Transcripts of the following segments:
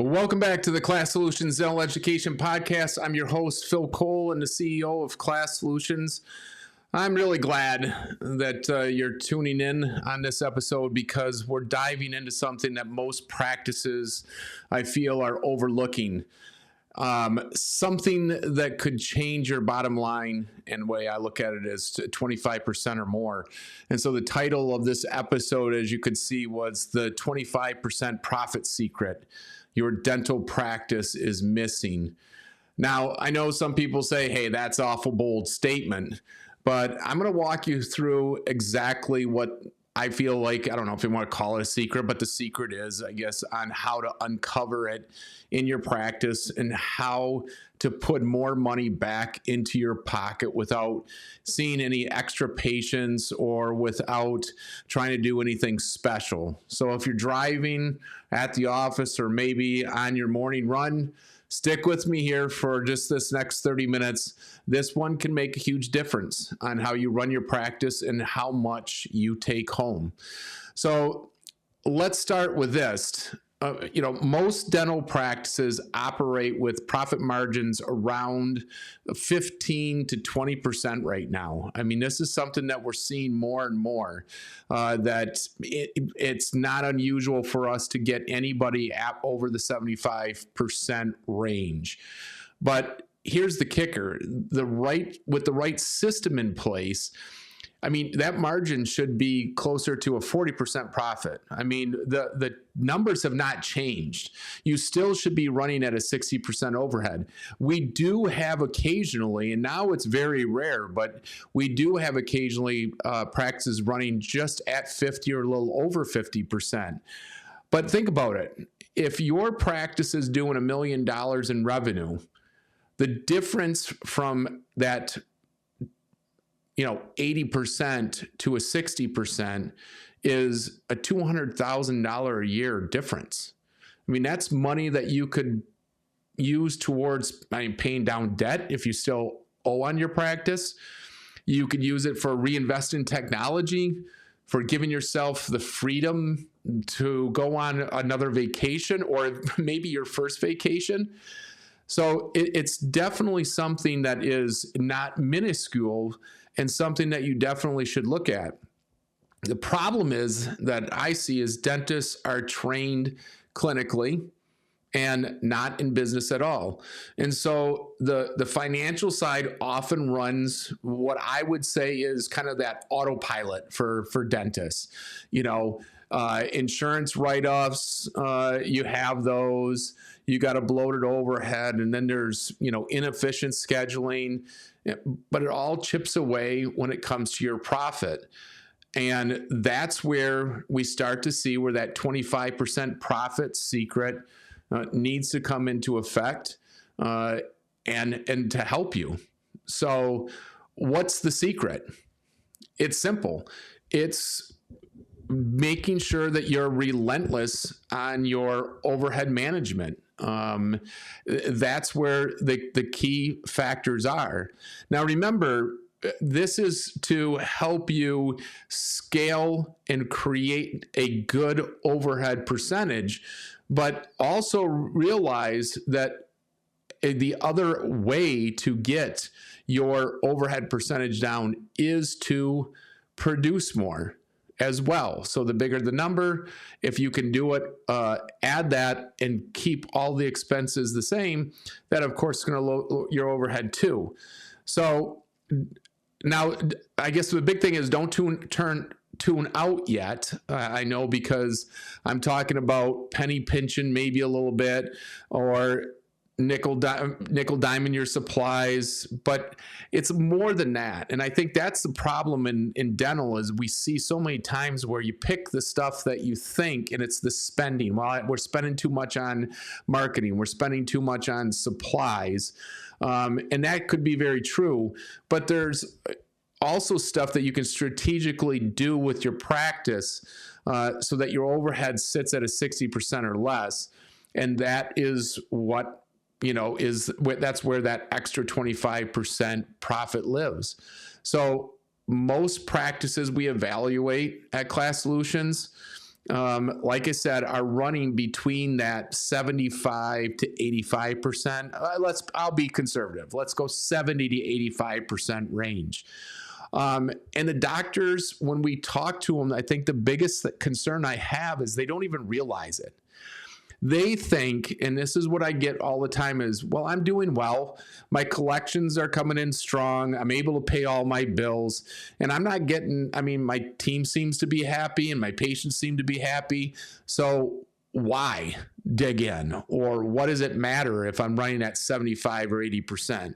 Welcome back to the Class Solutions Dental Education Podcast. I'm your host, Phil Cole, and the CEO of Class Solutions. I'm really glad that you're tuning in on this episode because we're diving into something that most practices, I feel, are overlooking. Something that could change your bottom line, and the way I look at it is 25% or more. And so the title of this episode, as you could see, was the 25% profit secret your dental practice is missing. Now, I know some people say, hey, that's an awful bold statement, but I'm going to walk you through exactly what I feel like, I don't know if you want to call it a secret, but the secret is, I guess, on how to uncover it in your practice and how to put more money back into your pocket without seeing any extra patients or without trying to do anything special. So if you're driving at the office or maybe on your morning run, stick with me here for just this next 30 minutes. This one can make a huge difference on how you run your practice and how much you take home. So let's start with this. Most dental practices operate with profit margins around 15 to 20% right now. I mean, this is something that we're seeing more and more, that it's not unusual for us to get anybody at over the 75% range. But here's the kicker, with the right system in place, I mean, that margin should be closer to a 40% profit. I mean, the numbers have not changed. You still should be running at a 60% overhead. We do have occasionally, and now it's very rare, but we do have occasionally practices running just at 50 or a little over 50%. But think about it. If your practice is doing $1 million in revenue, the difference from that 80% to a 60% is a $200,000 a year difference. I mean, that's money that you could use towards paying down debt if you still owe on your practice. You could use it for reinvest in technology, for giving yourself the freedom to go on another vacation or maybe your first vacation. So it's definitely something that is not minuscule and something that you definitely should look at. The problem is that I see is dentists are trained clinically and not in business at all. And so the financial side often runs what I would say is kind of that autopilot for dentists. Insurance write-offs, you have those, you got a bloated overhead, and then there's, inefficient scheduling, but it all chips away when it comes to your profit. And that's where we start to see where that 25% profit secret needs to come into effect and to help you. So what's the secret? It's simple. It's making sure that you're relentless on your overhead management. That's where the key factors are. Now, remember, this is to help you scale and create a good overhead percentage, but also realize that the other way to get your overhead percentage down is to produce more as well. So the bigger the number, if you can do it, add that and keep all the expenses the same, that of course is going to lower your overhead too. So now, I guess the big thing is don't tune out yet. I know, because I'm talking about penny pinching maybe a little bit, or nickel diamond your supplies, but it's more than that. And I think that's the problem in dental, is we see so many times where you pick the stuff that you think, and it's the spending. Well, we're spending too much on marketing, we're spending too much on supplies, and that could be very true, but there's also stuff that you can strategically do with your practice so that your overhead sits at a 60% or less, and that is what that's where that extra 25% profit lives. So most practices we evaluate at Class Solutions, like I said, are running between that 75 to 85%. I'll be conservative. Let's go 70 to 85% range. And the doctors, when we talk to them, I think the biggest concern I have is they don't even realize it. They think, and this is what I get all the time, is, well, I'm doing well. My collections are coming in strong. I'm able to pay all my bills. And I'm not getting, my team seems to be happy and my patients seem to be happy. So why dig in? Or what does it matter if I'm running at 75 or 80%?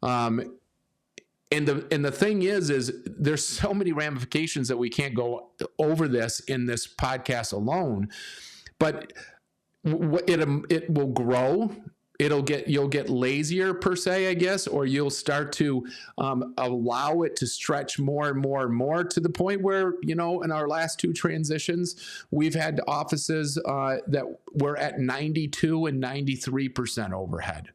And the thing is there's so many ramifications that we can't go over this in this podcast alone. But it will grow. You'll get lazier per se, I guess, or you'll start to allow it to stretch more and more and more to the point where, in our last two transitions, we've had offices that were at 92 and 93% overhead.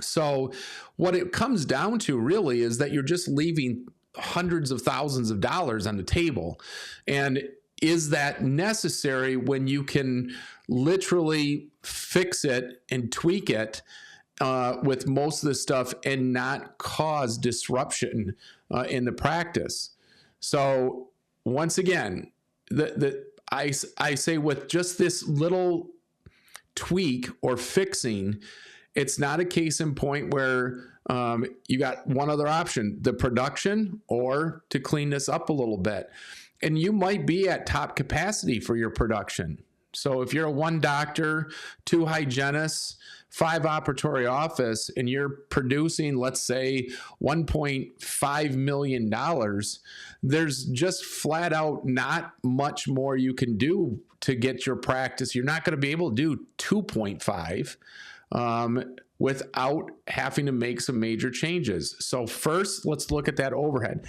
So what it comes down to really is that you're just leaving hundreds of thousands of dollars on the table. And is that necessary when you can literally fix it and tweak it with most of the stuff and not cause disruption in the practice? So once again, I say with just this little tweak or fixing, it's not a case in point where you got one other option, the production or to clean this up a little bit. And you might be at top capacity for your production. So if you're a 1 doctor, 2 hygienists, 5 operatory office, and you're producing, let's say, $1.5 million, there's just flat out not much more you can do to get your practice. You're not going to be able to do 2.5 without having to make some major changes. So first, let's look at that overhead.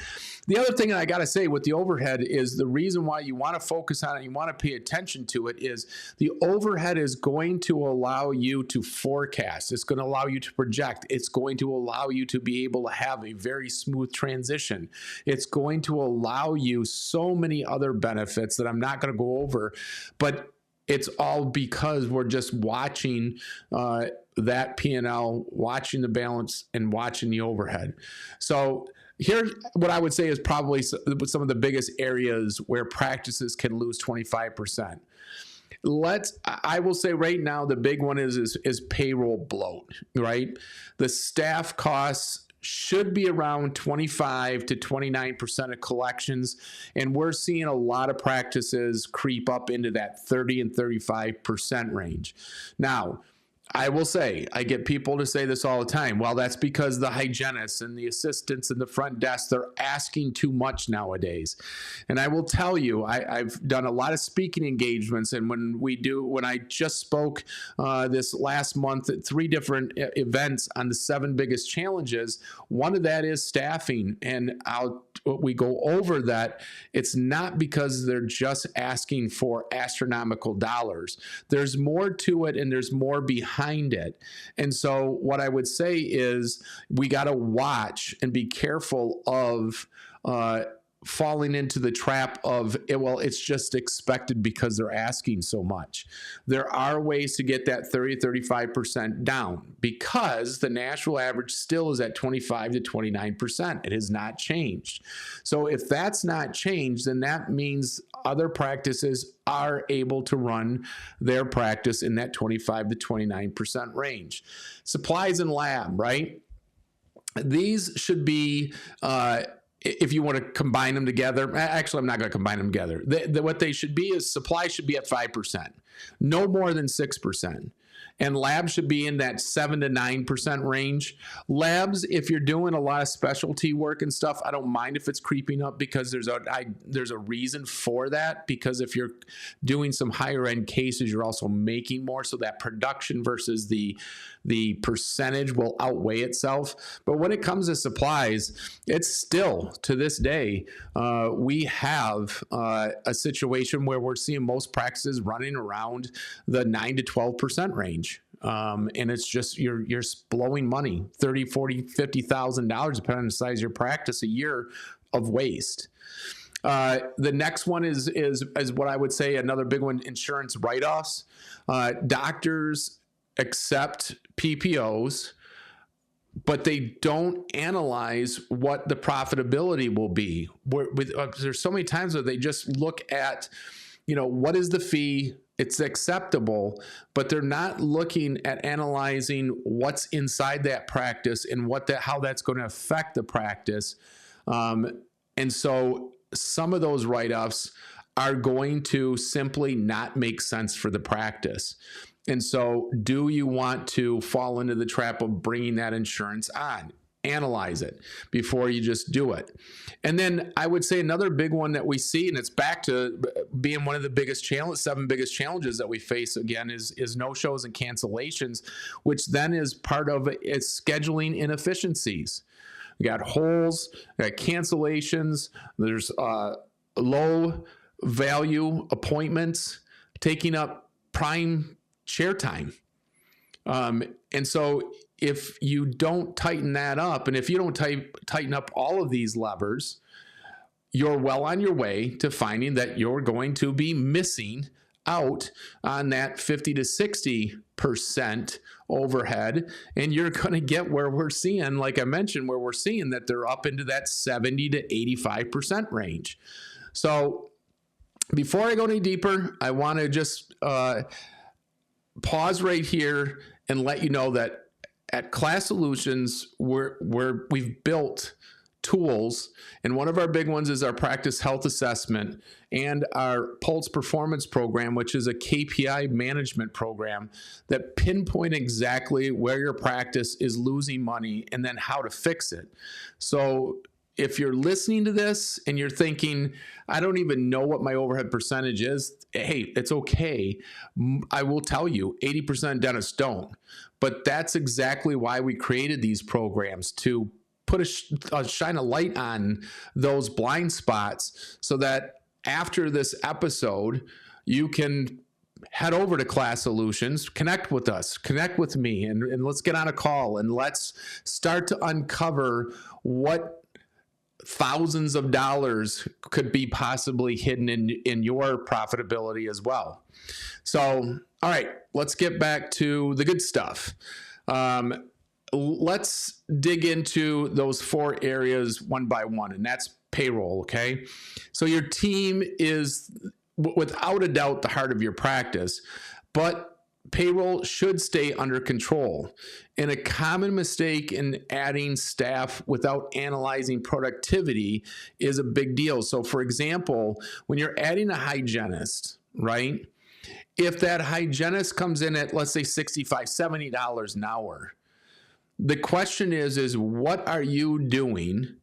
The other thing that I got to say with the overhead is the reason why you want to focus on it, you want to pay attention to it, is the overhead is going to allow you to forecast. It's going to allow you to project. It's going to allow you to be able to have a very smooth transition. It's going to allow you so many other benefits that I'm not going to go over, but it's all because we're just watching that P&L, watching the balance, and watching the overhead. So here's what I would say is probably some of the biggest areas where practices can lose 25%. I will say right now, the big one is payroll bloat, right? The staff costs should be around 25 to 29% of collections. And we're seeing a lot of practices creep up into that 30 and 35% range. Now, I will say, I get people to say this all the time. Well, that's because the hygienists and the assistants and the front desk, they're asking too much nowadays. And I will tell you, I've done a lot of speaking engagements. And when I just spoke this last month at 3 different events on the 7 biggest challenges, one of that is staffing. And we go over that. It's not because they're just asking for astronomical dollars. There's more to it, and there's more behind it. And so what I would say is we got to watch and be careful of falling into the trap of, well, it's just expected because they're asking so much. There are ways to get that 30, 35% down because the national average still is at 25 to 29%. It has not changed. So if that's not changed, then that means other practices are able to run their practice in that 25 to 29% range. Supplies and lab, right? These should be, if you want to combine them together, actually, I'm not going to combine them together. What they should be is supply should be at 5%, no more than 6%. And labs should be in that 7 to 9% range. Labs, if you're doing a lot of specialty work and stuff, I don't mind if it's creeping up because there's a reason for that. Because if you're doing some higher end cases, you're also making more, so that production versus the percentage will outweigh itself. But when it comes to supplies, it's still, to this day, we have a situation where we're seeing most practices running around the 9 to 12% range. And it's just, you're blowing money, $30,000, $40,000, $50,000, depending on the size of your practice, a year of waste. The next one is what I would say another big one: insurance write-offs. Doctors accept PPOs, but they don't analyze what the profitability will be. There's so many times where they just look at, what is the fee? It's acceptable, but they're not looking at analyzing what's inside that practice and how that's going to affect the practice. And so some of those write-offs are going to simply not make sense for the practice. And so do you want to fall into the trap of bringing that insurance on? Analyze it before you just do it. And then I would say another big one that we see, and it's back to being one of the biggest challenges, 7 biggest challenges that we face again, is no-shows and cancellations, which then is part of its scheduling inefficiencies. We got holes, we got cancellations, there's low value appointments taking up prime chair time. And so if you don't tighten that up, and if you don't tighten up all of these levers, you're well on your way to finding that you're going to be missing out on that 50 to 60% overhead, and you're going to get where we're seeing, like I mentioned, where we're seeing that they're up into that 70 to 85% range. So before I go any deeper, I want to just pause right here and let you know that at Class Solutions, we've built tools, and one of our big ones is our practice health assessment and our Pulse Performance program, which is a KPI management program that pinpoint exactly where your practice is losing money and then how to fix it. So if you're listening to this and you're thinking, I don't even know what my overhead percentage is, hey, it's okay. I will tell you, 80% of dentists don't. But that's exactly why we created these programs, to put shine a light on those blind spots, so that after this episode, you can head over to Class Solutions, connect with us, connect with me, and let's get on a call and let's start to uncover what thousands of dollars could be possibly hidden in your profitability as well. So, all right, let's get back to the good stuff. Let's dig into those 4 areas one by one, and that's payroll, okay? So your team is, without a doubt, the heart of your practice, but payroll should stay under control. And a common mistake in adding staff without analyzing productivity is a big deal. So for example, when you're adding a hygienist, right? If that hygienist comes in at, let's say, $65, $70 an hour, the question is what are you doing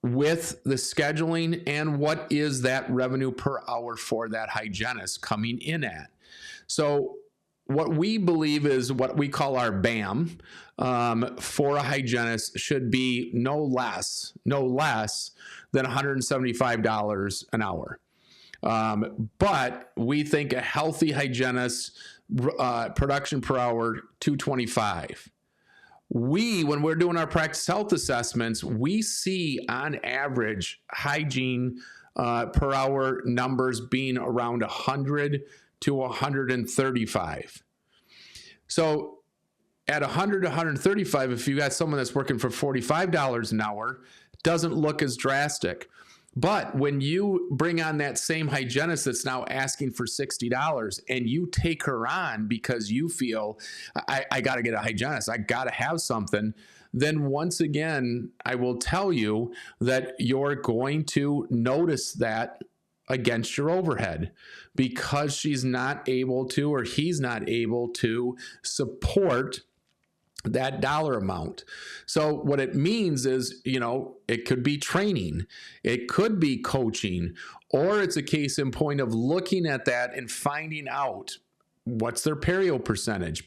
with the scheduling, and what is that revenue per hour for that hygienist coming in at? So what we believe is what we call our BAM for a hygienist should be no less than $175 an hour. But we think a healthy hygienist production per hour, $225. When we're doing our practice health assessments, we see on average hygiene per hour numbers being around 100 to 135. So at 100 to 135, if you got someone that's working for $45 an hour, doesn't look as drastic. But when you bring on that same hygienist that's now asking for $60 and you take her on because you feel, I got to get a hygienist, I got to have something, then once again, I will tell you that you're going to notice that against your overhead, because she's not able to, or he's not able to support that dollar amount. So what it means is, it could be training, it could be coaching, or it's a case in point of looking at that and finding out what's their payroll percentage.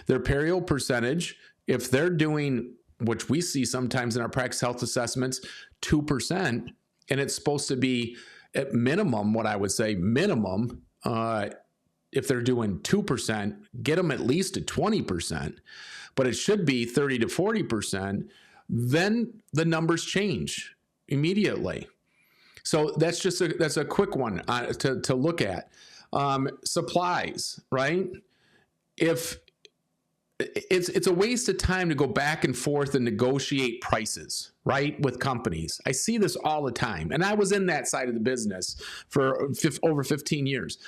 Their payroll percentage, if they're doing, which we see sometimes in our practice health assessments, 2%, and it's supposed to be at minimum, what I would say minimum, if they're doing 2%, get them at least to 20%, but it should be 30 to 40%, then the numbers change immediately. So that's a quick one to look at. Supplies, right? If it's a waste of time to go back and forth and negotiate prices, right, with companies. I see this all the time, and I was in that side of the business for over 15 years.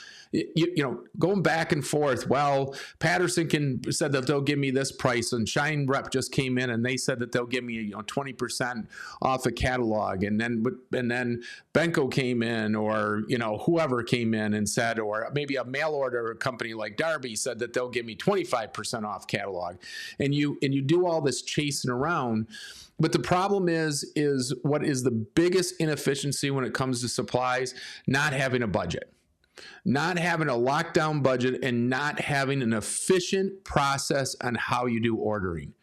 Going back and forth. Well, Patterson said that they'll give me this price, and Shine Rep just came in and they said that they'll give me 20% off a catalog, and then Benko came in, or whoever came in and said, or maybe a mail order company like Darby said that they'll give me 25% off catalog, and you do all this chasing around. But the problem is what is the biggest inefficiency when it comes to supplies? Not having a budget. Not having a lockdown budget and not having an efficient process on how you do ordering.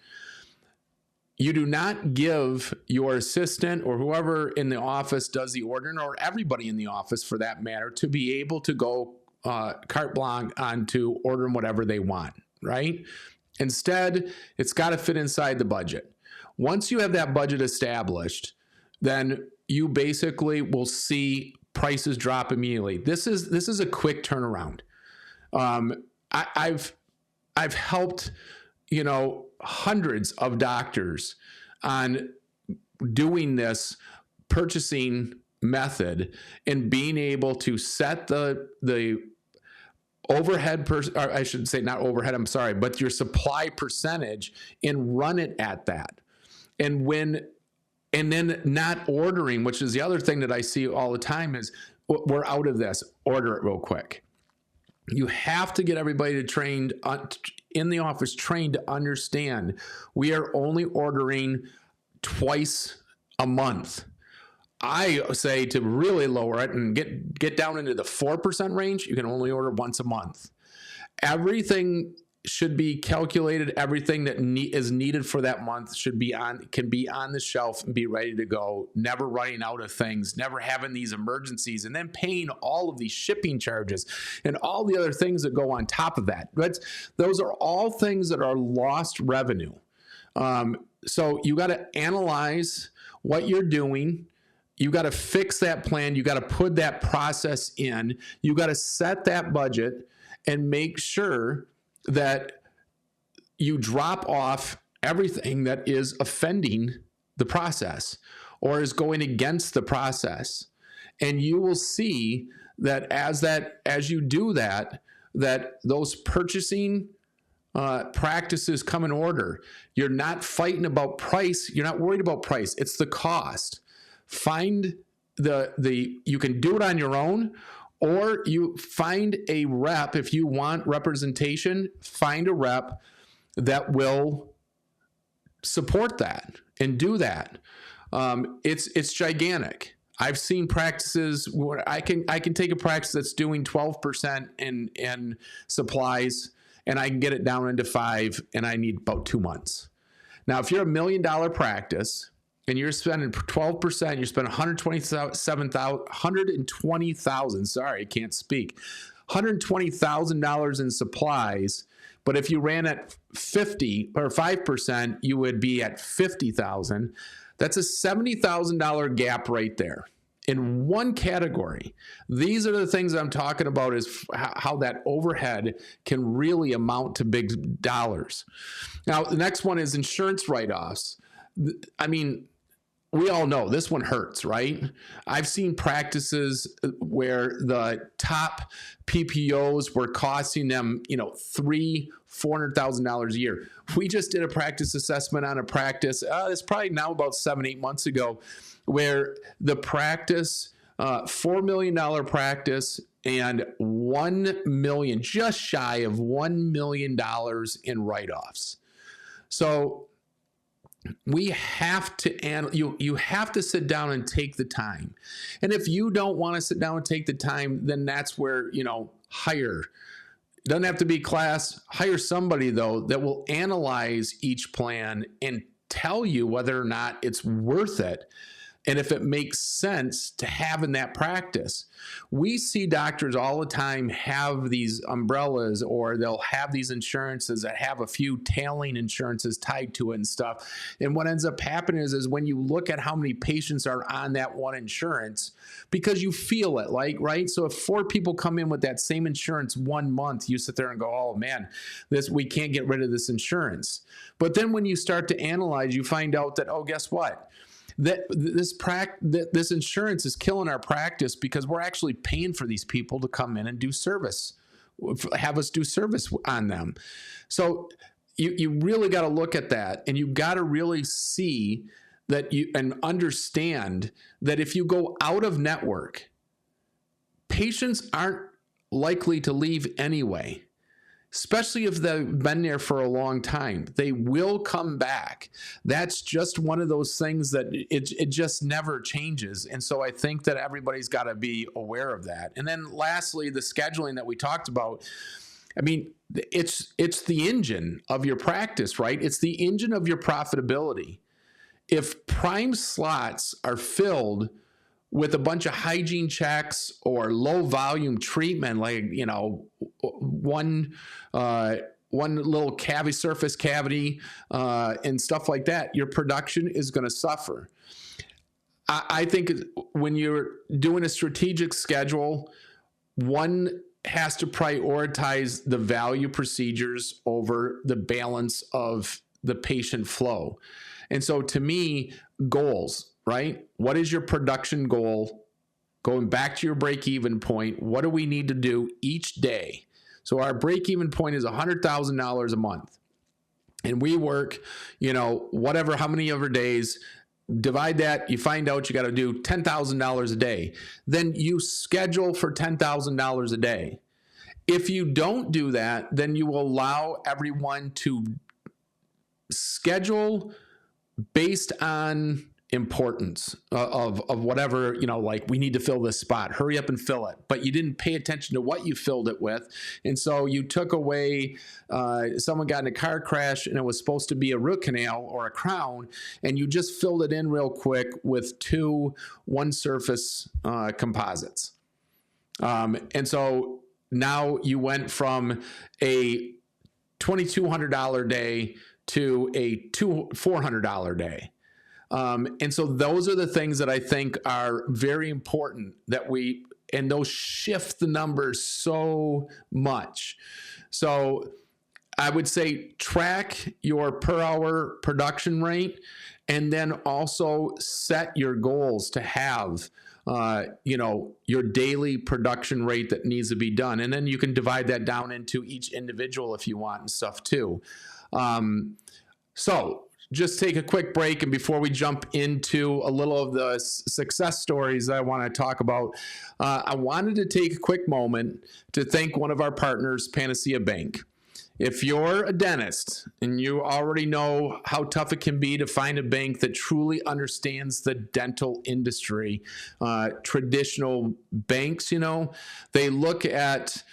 You do not give your assistant or whoever in the office does the ordering, or everybody in the office for that matter, to be able to go carte blanche onto ordering whatever they want, right? Instead, it's got to fit inside the budget. Once you have that budget established, then you basically will see prices drop immediately. This is a quick turnaround. I've helped hundreds of doctors on doing this purchasing method and being able to set the overhead, or I should say not overhead, I'm sorry, but your supply percentage and run it at that. And then not ordering, which is the other thing that I see all the time, is we're out of this, order it real quick. You have to get everybody trained in the office, trained to understand we are only ordering twice a month. I say to really lower it and get down into the 4% range, you can only order once a month. Everything should be calculated. Everything that is needed for that month can be on the shelf and be ready to go. Never running out of things, never having these emergencies, and then paying all of these shipping charges and all the other things that go on top of that. Those are all things that are lost revenue. So you got to analyze what you're doing. You got to fix that plan. You got to put that process in. You got to set that budget and make sure that you drop off everything that is offending the process or is going against the process. And you will see that as you do that those purchasing practices come in order. You're not fighting about price. You're not worried about price. It's the cost. Find you can do it on your own, or you find a rep. If you want representation, find a rep that will support that and do that. It's gigantic. I've seen practices where I can take a practice that's doing 12% in supplies, and I can get it down into 5%, and I need about 2 months. Now, if you're $1 million practice and you're spending 12%, you're spending $120,000. Sorry, I can't speak. $120,000 in supplies. But if you ran at 50 or 5%, you would be at $50,000. That's a $70,000 gap right there in one category. These are the things I'm talking about, is how that overhead can really amount to big dollars. Now, the next one is insurance write-offs. I mean, we all know this one hurts, right? I've seen practices where the top PPOs were costing them, $400,000 a year. We just did a practice assessment on a practice. It's probably now about 7-8 months ago, where the practice, $4 million practice, and $1 million, just shy of $1 million in write-offs. So we have to, you have to sit down and take the time. And if you don't want to sit down and take the time, then that's where, hire. Doesn't have to be class. Hire somebody, though, that will analyze each plan and tell you whether or not it's worth it. and if it makes sense to have in that practice. We see doctors all the time have these umbrellas, or they'll have these insurances that have a few tailing insurances tied to it and stuff. And what ends up happening is when you look at how many patients are on that one insurance, because you feel it, like, right? So if 4 people come in with that same insurance 1 month, you sit there and go, oh man, we can't get rid of this insurance. But then when you start to analyze, you find out that, oh, guess what? That this insurance is killing our practice because we're actually paying for these people to come in and do service, have us do service on them. So you really got to look at that, and you got to really see that and understand that if you go out of network, patients aren't likely to leave anyway. Especially if they've been there for a long time. They will come back. That's just one of those things that it just never changes. And so I think that everybody's got to be aware of that. And then lastly, the scheduling that we talked about. I mean, it's the engine of your practice, right? It's the engine of your profitability. If prime slots are filled with a bunch of hygiene checks or low volume treatment, like, one little surface cavity, and stuff like that, your production is going to suffer. I think when you're doing a strategic schedule, one has to prioritize the value procedures over the balance of the patient flow. And so to me, goals, right? What is your production goal? Going back to your break-even point, what do we need to do each day? So our break-even point is $100,000 a month. And we work, whatever, how many other days, divide that, you find out you got to do $10,000 a day. Then you schedule for $10,000 a day. If you don't do that, then you will allow everyone to schedule based on importance of whatever, like, we need to fill this spot, hurry up and fill it. But you didn't pay attention to what you filled it with. And so you took away, someone got in a car crash and it was supposed to be a root canal or a crown, and you just filled it in real quick with 2 one-surface composites. And so now you went from a $2,200 day to a $400 day. And so those are the things that I think are very important and those shift the numbers so much. So I would say track your per hour production rate, and then also set your goals to have, your daily production rate that needs to be done. And then you can divide that down into each individual if you want and stuff too. So just take a quick break, and before we jump into a little of the success stories that I want to talk about, I wanted to take a quick moment to thank one of our partners, Panacea Bank. If you're a dentist and you already know how tough it can be to find a bank that truly understands the dental industry, traditional banks, they look at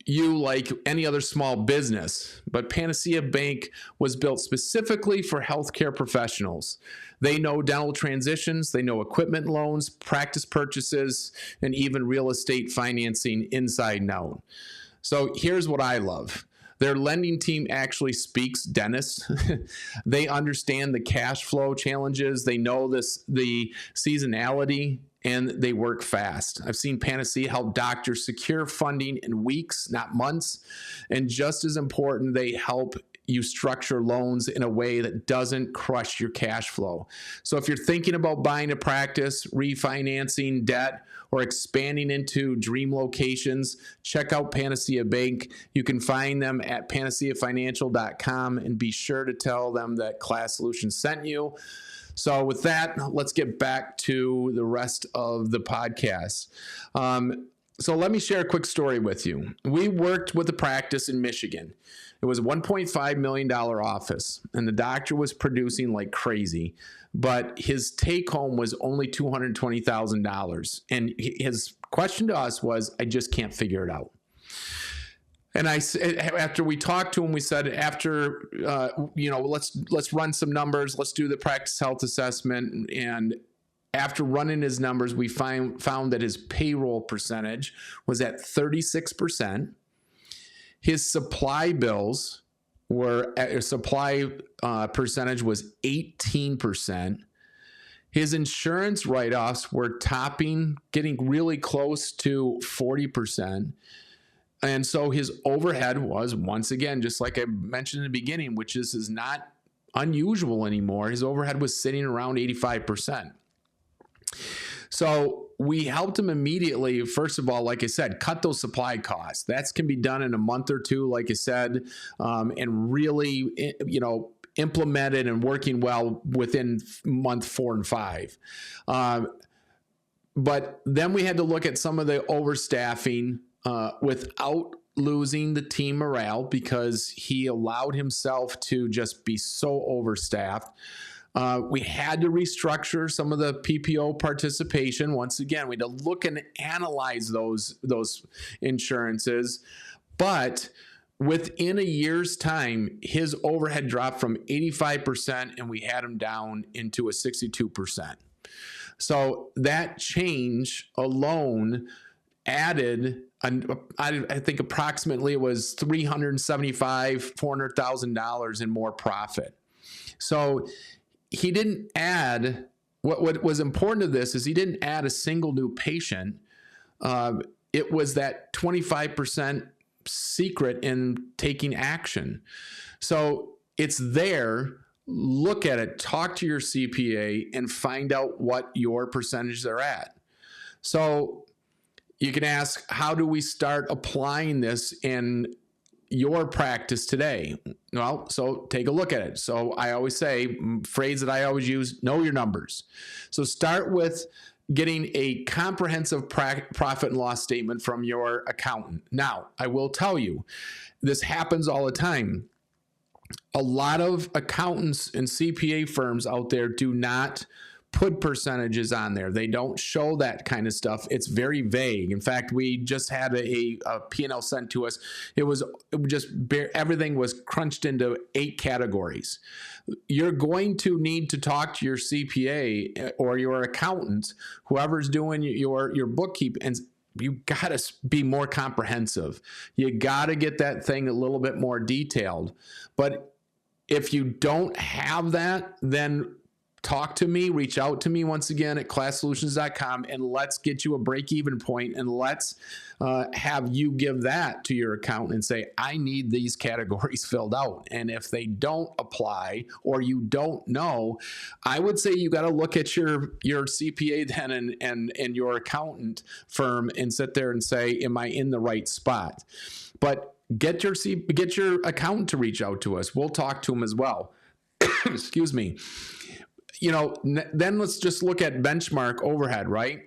you like any other small business, but Panacea Bank was built specifically for healthcare professionals. They know dental transitions, they know equipment loans, practice purchases, and even real estate financing inside and out. So here's what I love. Their lending team actually speaks dentists. They understand the cash flow challenges. They know the seasonality, and they work fast. I've seen Panacea help doctors secure funding in weeks, not months. And just as important, they help you structure loans in a way that doesn't crush your cash flow. So if you're thinking about buying a practice, refinancing debt, or expanding into dream locations, check out Panacea Bank. You can find them at panaceafinancial.com, and be sure to tell them that Class Solutions sent you. So with that, let's get back to the rest of the podcast. So let me share a quick story with you. We worked with a practice in Michigan. It was a $1.5 million office, and the doctor was producing like crazy, but his take home was only $220,000. And his question to us was, I just can't figure it out. And after we talked to him, we said, let's run some numbers. Let's do the practice health assessment. And after running his numbers, we found that his payroll percentage was at 36%. His supply bills were at supply percentage was 18%. His insurance write-offs were getting really close to 40%. And so his overhead was, once again, just like I mentioned in the beginning, which is not unusual anymore, his overhead was sitting around 85%. So we helped him immediately. First of all, like I said, cut those supply costs. That can be done in a month or two, like I said, and really, implemented and working well within month 4 and 5. But then we had to look at some of the overstaffing without losing the team morale, because he allowed himself to just be so overstaffed. We had to restructure some of the PPO participation. Once again, we had to look and analyze those insurances. But within a year's time, his overhead dropped from 85%, and we had him down into a 62%. So that change alone added, I think approximately it was $400,000 in more profit. So he didn't add, what was important to this is he didn't add a single new patient. It was that 25% secret in taking action. So it's there. Look at it, talk to your CPA, and find out what your percentages are at. So you can ask, how do we start applying this in your practice today? Well, so take a look at it. So I always say, phrase that I always use, know your numbers. So start with getting a comprehensive profit and loss statement from your accountant. Now, I will tell you, this happens all the time. A lot of accountants and CPA firms out there do not put percentages on there. They don't show that kind of stuff. It's very vague. In fact, we just had a P&L sent to us. Everything was crunched into 8 categories. You're going to need to talk to your CPA or your accountant, whoever's doing your bookkeeping, and you got to be more comprehensive. You got to get that thing a little bit more detailed. But if you don't have that, then talk to me, reach out to me once again at classsolutions.com, and let's get you a break-even point, and let's have you give that to your accountant and say, I need these categories filled out. And if they don't apply or you don't know, I would say you got to look at your CPA then and your accountant firm and sit there and say, am I in the right spot? But get your accountant to reach out to us. We'll talk to them as well. Excuse me. Then let's just look at benchmark overhead, right?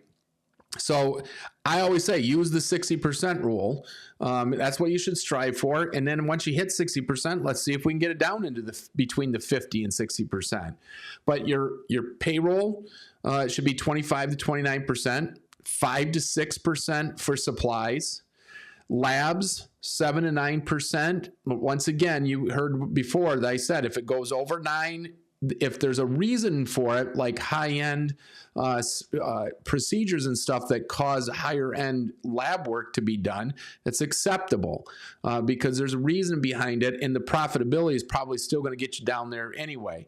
So I always say use the 60% rule. That's what you should strive for. And then once you hit 60%, let's see if we can get it down into between the 50 and 60%. But your payroll should be 25 to 29%, 5 to 6% for supplies. Labs, 7 to 9%. But once again, you heard before that I said if it goes over 9%, if there's a reason for it, like high-end procedures and stuff that cause higher-end lab work to be done, it's acceptable because there's a reason behind it, and the profitability is probably still going to get you down there anyway.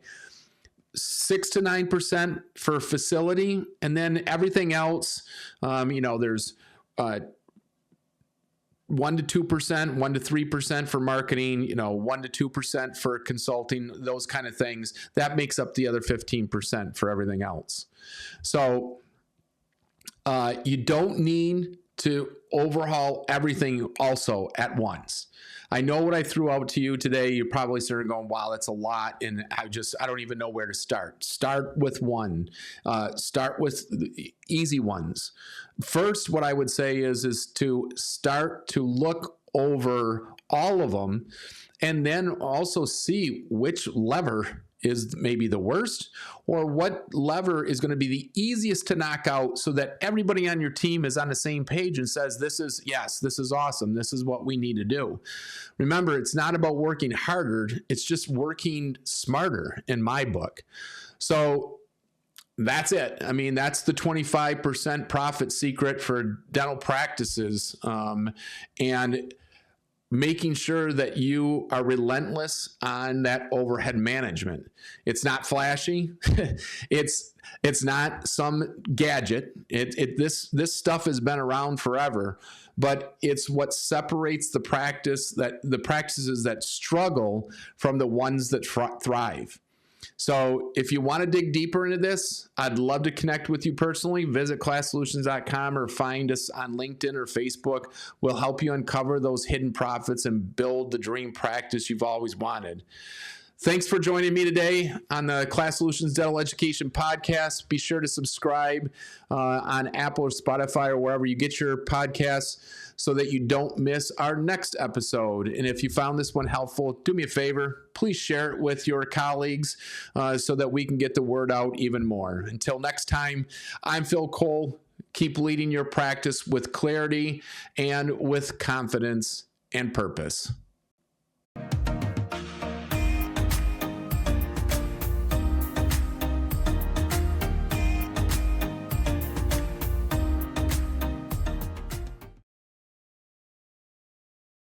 6 to 9% for facility, and then everything else, there's 1 to 2%, 1 to 3% for marketing, 1 to 2% for consulting, those kind of things. That makes up the other 15% for everything else. So you don't need to overhaul everything also at once. I know what I threw out to you today. You're probably sort of going, wow, that's a lot. And I don't even know where to start. Start with one. Start with the easy ones. First, what I would say is to start to look over all of them, and then also see which lever is maybe the worst, or what lever is going to be the easiest to knock out, so that everybody on your team is on the same page and says, this is awesome. This is what we need to do. Remember, it's not about working harder. It's just working smarter in my book. So That's it. I mean, that's the 25% profit secret for dental practices. And making sure that you are relentless on that overhead management. It's not flashy. it's not some gadget. This stuff has been around forever, but it's what separates the practices that struggle from the ones that thrive. So if you want to dig deeper into this, I'd love to connect with you personally. Visit ClassSolutions.com or find us on LinkedIn or Facebook. We'll help you uncover those hidden profits and build the dream practice you've always wanted. Thanks for joining me today on the Class Solutions Dental Education Podcast. Be sure to subscribe on Apple or Spotify or wherever you get your podcasts so that you don't miss our next episode. And if you found this one helpful, do me a favor. Please share it with your colleagues so that we can get the word out even more. Until next time, I'm Phil Cole. Keep leading your practice with clarity and with confidence and purpose.